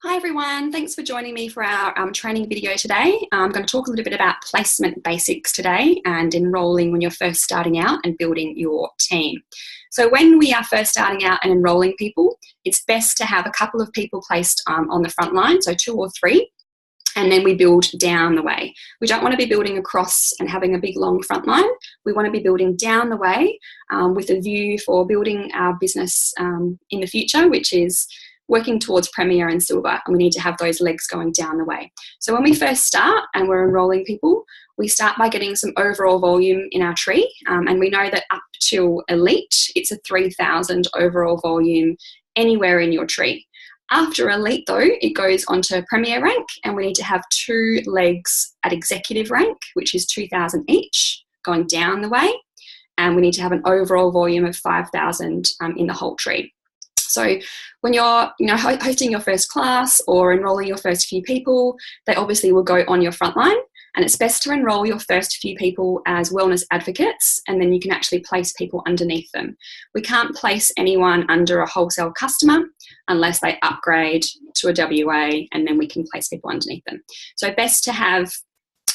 Hi everyone, thanks for joining me for our training video today. I'm going to talk a little bit about placement basics today and enrolling when you're first starting out and building your team. So when we are first starting out and enrolling people, it's best to have a couple of people placed on the front line, so 2 or 3, and then we build down the way. We don't want to be building across and having a big long front line. We want to be building down the way with a view for building our business in the future, which is working towards Premier and Silver, and we need to have those legs going down the way. So when we first start and we're enrolling people, we start by getting some overall volume in our tree, and we know that up to Elite, it's a 3,000 overall volume anywhere in your tree. After Elite though, it goes on to Premier rank, and we need to have 2 legs at Executive rank, which is 2,000 each, going down the way, and we need to have an overall volume of 5,000 in the whole tree. So when you're hosting your first class or enrolling your first few people, they obviously will go on your front line, and it's best to enroll your first few people as wellness advocates, and then you can actually place people underneath them. We can't place anyone under a wholesale customer unless they upgrade to a WA, and then we can place people underneath them. So best to have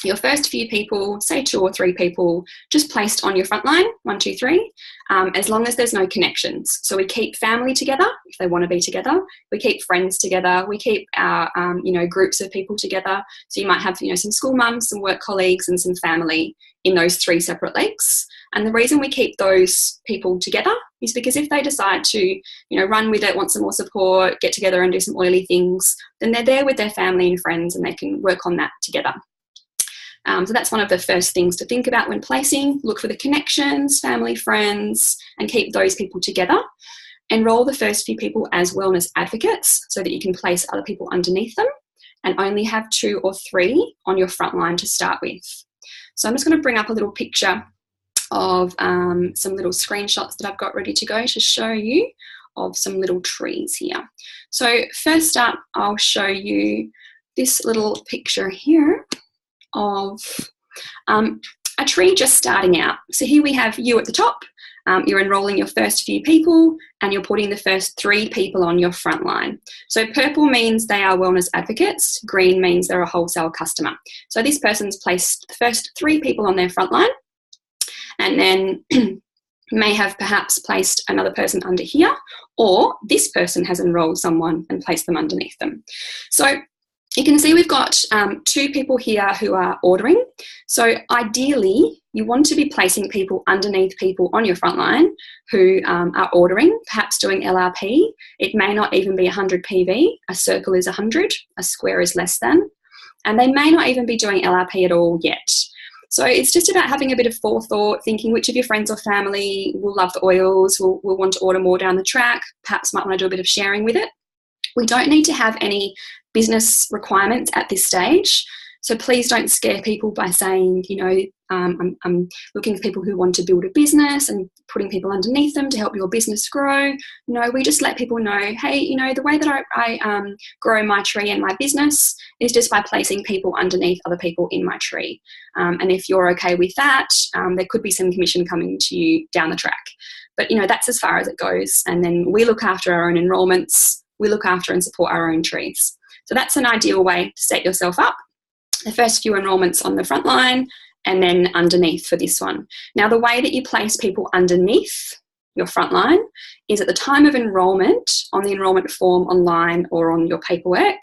your first few people, say 2 or 3 people, just placed on your front line, 1, 2, 3, as long as there's no connections. So we keep family together if they want to be together. We keep friends together. We keep our groups of people together. So you might have some school mums, some work colleagues, and some family in those 3 separate legs. And the reason we keep those people together is because if they decide to run with it, want some more support, get together and do some oily things, then they're there with their family and friends, and they can work on that together. So that's one of the first things to think about when placing. Look for the connections, family, friends, and keep those people together. Enroll the first few people as wellness advocates so that you can place other people underneath them, and only have 2 or 3 on your front line to start with. So I'm just going to bring up a little picture of some little screenshots that I've got ready to go to show you of some little trees here. So first up, I'll show you this little picture here of a tree just starting out. So here we have you at the top. You're enrolling your first few people, and you're putting the first 3 people on your front line. So purple means they are wellness advocates. Green means they're a wholesale customer. So this person's placed the first 3 people on their front line, and then may have perhaps placed another person under here, or this person has enrolled someone and placed them underneath them. So you can see we've got 2 people here who are ordering. So ideally, you want to be placing people underneath people on your front line who are ordering, perhaps doing LRP. It may not even be 100 PV. A circle is 100, a square is less than, and they may not even be doing LRP at all yet. So it's just about having a bit of forethought, thinking which of your friends or family will love the oils, will want to order more down the track, perhaps might want to do a bit of sharing with it. We don't need to have any business requirements at this stage. So please don't scare people by saying, I'm looking for people who want to build a business and putting people underneath them to help your business grow. No, we just let people know, hey, the way that I grow my tree and my business is just by placing people underneath other people in my tree. And if you're okay with that, there could be some commission coming to you down the track. But, that's as far as it goes. And then we look after our own enrolments. We look after and support our own trees. So that's an ideal way to set yourself up. The first few enrolments on the front line, and then underneath for this one. Now, the way that you place people underneath your front line is at the time of enrolment, on the enrolment form online or on your paperwork,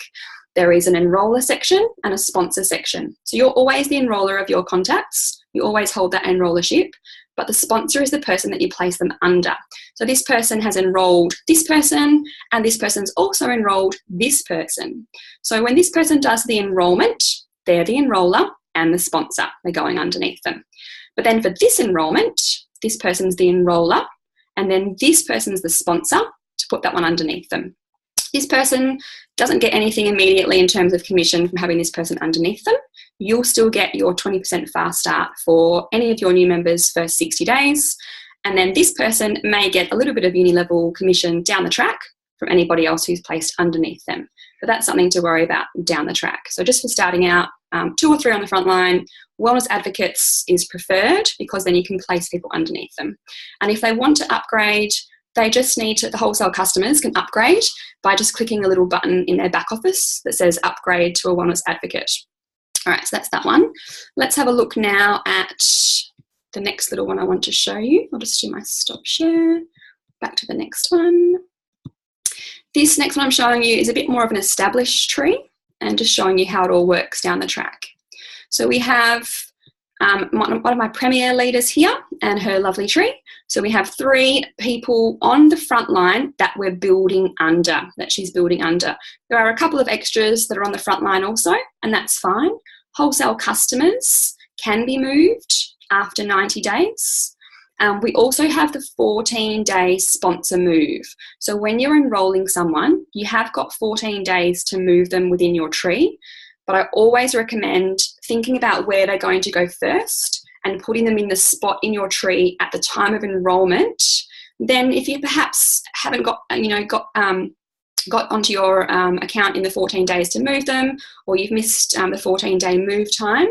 there is an enroller section and a sponsor section. So you're always the enroller of your contacts. You always hold that enrollership, but the sponsor is the person that you place them under. So this person has enrolled this person, and this person's also enrolled this person. So when this person does the enrolment, they're the enroller and the sponsor. They're going underneath them. But then for this enrolment, this person's the enroller, and then this person's the sponsor to put that one underneath them. This person doesn't get anything immediately in terms of commission from having this person underneath them. You'll still get your 20% fast start for any of your new members' first 60 days. And then this person may get a little bit of uni-level commission down the track from anybody else who's placed underneath them. But that's something to worry about down the track. So just for starting out, 2 or 3 on the front line, wellness advocates is preferred because then you can place people underneath them. And if they want to upgrade, they just need to, the wholesale customers can upgrade by just clicking a little button in their back office that says upgrade to a wellness advocate. All right, so that's that one. Let's have a look now at the next little one I want to show you. I'll just do my stop share. Back to the next one. This next one I'm showing you is a bit more of an established tree and just showing you how it all works down the track. So we have one of my premier leaders here and her lovely tree. So we have 3 people on the front line that we're building under, that she's building under. There are a couple of extras that are on the front line also, and that's fine. Wholesale customers can be moved after 90 days. We also have the 14-day sponsor move. So when you're enrolling someone, you have got 14 days to move them within your tree. But I always recommend thinking about where they're going to go first and putting them in the spot in your tree at the time of enrolment. Then if you perhaps haven't got onto your account in the 14 days to move them, or you've missed the 14-day move time,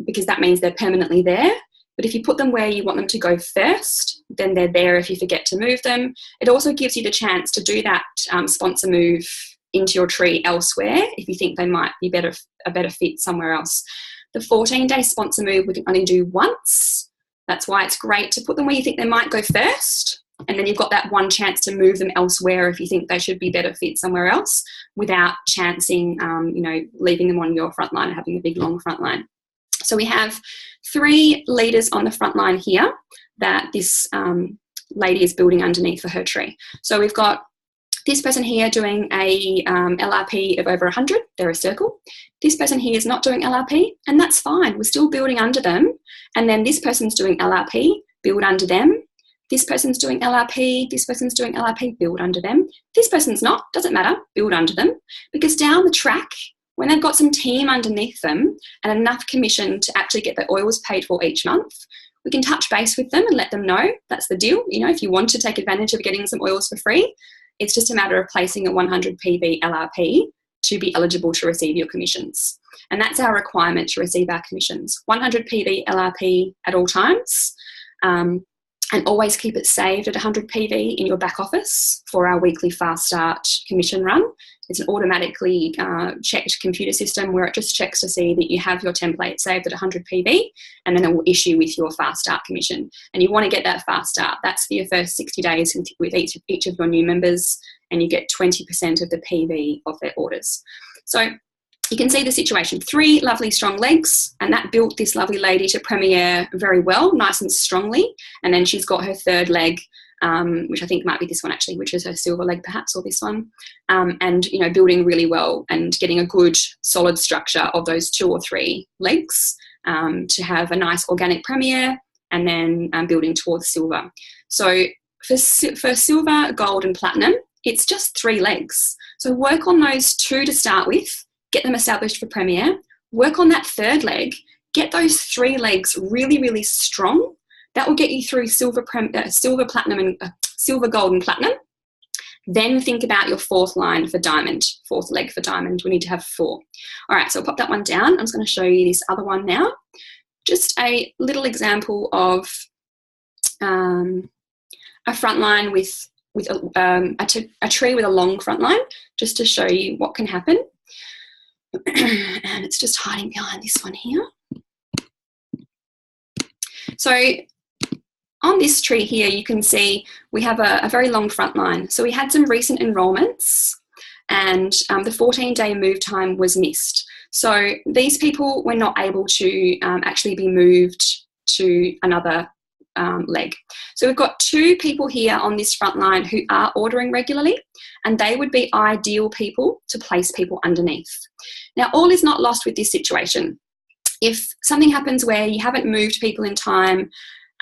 because that means they're permanently there. But if you put them where you want them to go first, then they're there if you forget to move them. It also gives you the chance to do that sponsor move into your tree elsewhere if you think they might be a better fit somewhere else. The 14-day sponsor move we can only do once. That's why it's great to put them where you think they might go first, and then you've got that one chance to move them elsewhere if you think they should be better fit somewhere else without chancing, leaving them on your front line and having a big long front line. So we have 3 leaders on the front line here that this lady is building underneath for her tree. So we've got this person here doing a LRP of over 100, they're a circle. This person here is not doing LRP, and that's fine. We're still building under them. And then this person's doing LRP, build under them. This person's doing LRP, this person's doing LRP, build under them. This person's not, doesn't matter, build under them. Because down the track, when they've got some team underneath them and enough commission to actually get their oils paid for each month, we can touch base with them and let them know that's the deal. If you want to take advantage of getting some oils for free, it's just a matter of placing a 100 PV LRP to be eligible to receive your commissions. And that's our requirement to receive our commissions. 100 PV LRP at all times, and always keep it saved at 100 PV in your back office for our weekly fast start commission run. It's an automatically checked computer system where it just checks to see that you have your template saved at 100 PV, and then it will issue with your fast start commission. And you want to get that fast start. That's for your first 60 days with each of your new members, and you get 20% of the PV of their orders. So you can see the situation. 3 lovely strong legs, and that built this lovely lady to premier very well, nice and strongly. And then she's got her 3rd leg, which I think might be this one actually, which is her silver leg perhaps, or this one. And building really well and getting a good solid structure of those 2 or 3 legs to have a nice organic premier, and then building towards silver. So for silver, gold and platinum, it's just 3 legs. So work on those 2 to start with. Get them established for premier, work on that 3rd leg, get those 3 legs really, really strong. That will get you through silver, platinum, and silver, gold, and platinum. Then think about your 4th line for diamond, 4th leg for diamond. We need to have 4. All right, so I'll pop that one down. I'm just going to show you this other one now. Just a little example of a front line with a tree with a long front line, just to show you what can happen. And it's just hiding behind this one here. So on this tree here, you can see we have a very long front line. So we had some recent enrolments, and the 14-day move time was missed. So these people were not able to actually be moved to another leg. So we've got 2 people here on this front line who are ordering regularly, and they would be ideal people to place people underneath. Now, all is not lost with this situation. If something happens where you haven't moved people in time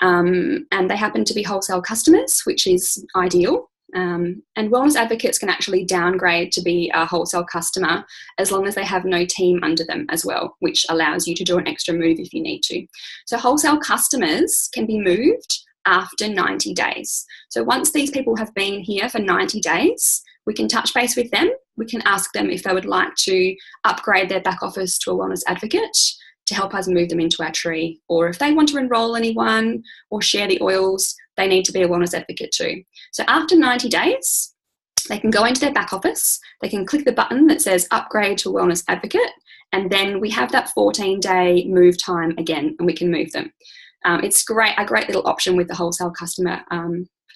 and they happen to be wholesale customers, which is ideal, and wellness advocates can actually downgrade to be a wholesale customer as long as they have no team under them as well, which allows you to do an extra move if you need to. So wholesale customers can be moved after 90 days. So once these people have been here for 90 days, we can touch base with them. We can ask them if they would like to upgrade their back office to a wellness advocate. to help us move them into our tree. Or if they want to enrol anyone or share the oils, they need to be a wellness advocate too. So after 90 days, they can go into their back office, they can click the button that says upgrade to a wellness advocate, and then we have that 14-day move time again, and we can move them. It's a great little option with the wholesale customer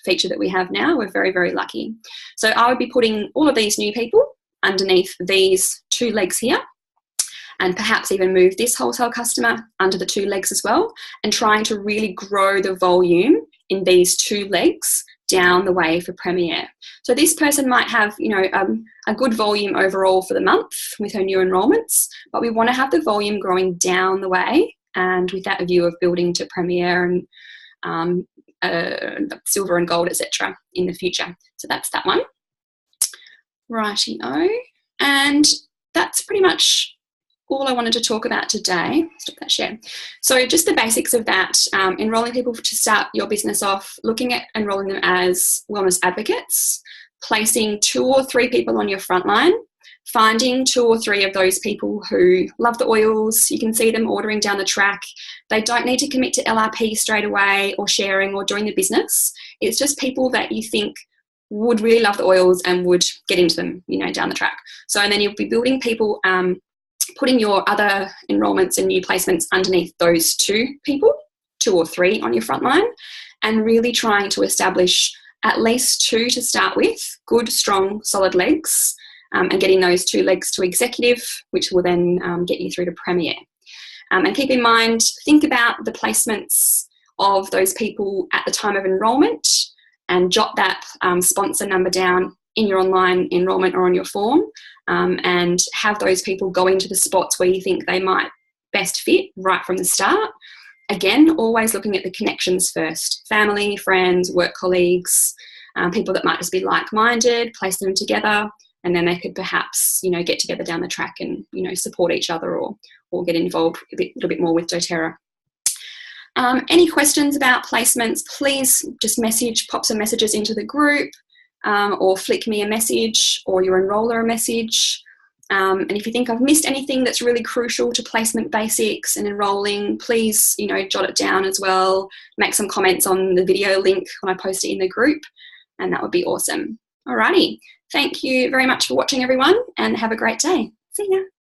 feature that we have now. We're very, very lucky. So I would be putting all of these new people underneath these 2 legs here, and perhaps even move this wholesale customer under the 2 legs as well, and trying to really grow the volume in these 2 legs down the way for Premier. So this person might have, a good volume overall for the month with her new enrolments, but we want to have the volume growing down the way, and with that view of building to Premier and silver and gold, etc. in the future. So that's that one. Righty-o. And that's pretty much all I wanted to talk about today. Stop that share. So just the basics of that, enrolling people to start your business off, looking at enrolling them as wellness advocates, placing 2 or 3 people on your front line, finding 2 or 3 of those people who love the oils. You can see them ordering down the track. They don't need to commit to LRP straight away or sharing or join the business. It's just people that you think would really love the oils and would get into them, down the track. So, and then you'll be building people, putting your other enrolments and new placements underneath those 2 people, 2 or 3 on your front line, and really trying to establish at least 2 to start with, good, strong, solid legs, and getting those 2 legs to executive, which will then get you through to Premier. And keep in mind, think about the placements of those people at the time of enrolment, and jot that sponsor number down in your online enrolment or on your form, and have those people go into the spots where you think they might best fit right from the start. Again, always looking at the connections first. Family, friends, work colleagues, people that might just be like-minded, place them together, and then they could perhaps, get together down the track and, support each other or get involved a little bit more with doTERRA. Any questions about placements, please just pop some messages into the group, or flick me a message or your enroller a message. And if you think I've missed anything that's really crucial to placement basics and enrolling, please, jot it down as well. Make some comments on the video link when I post it in the group, and that would be awesome. Alrighty. Thank you very much for watching, everyone, and have a great day. See ya.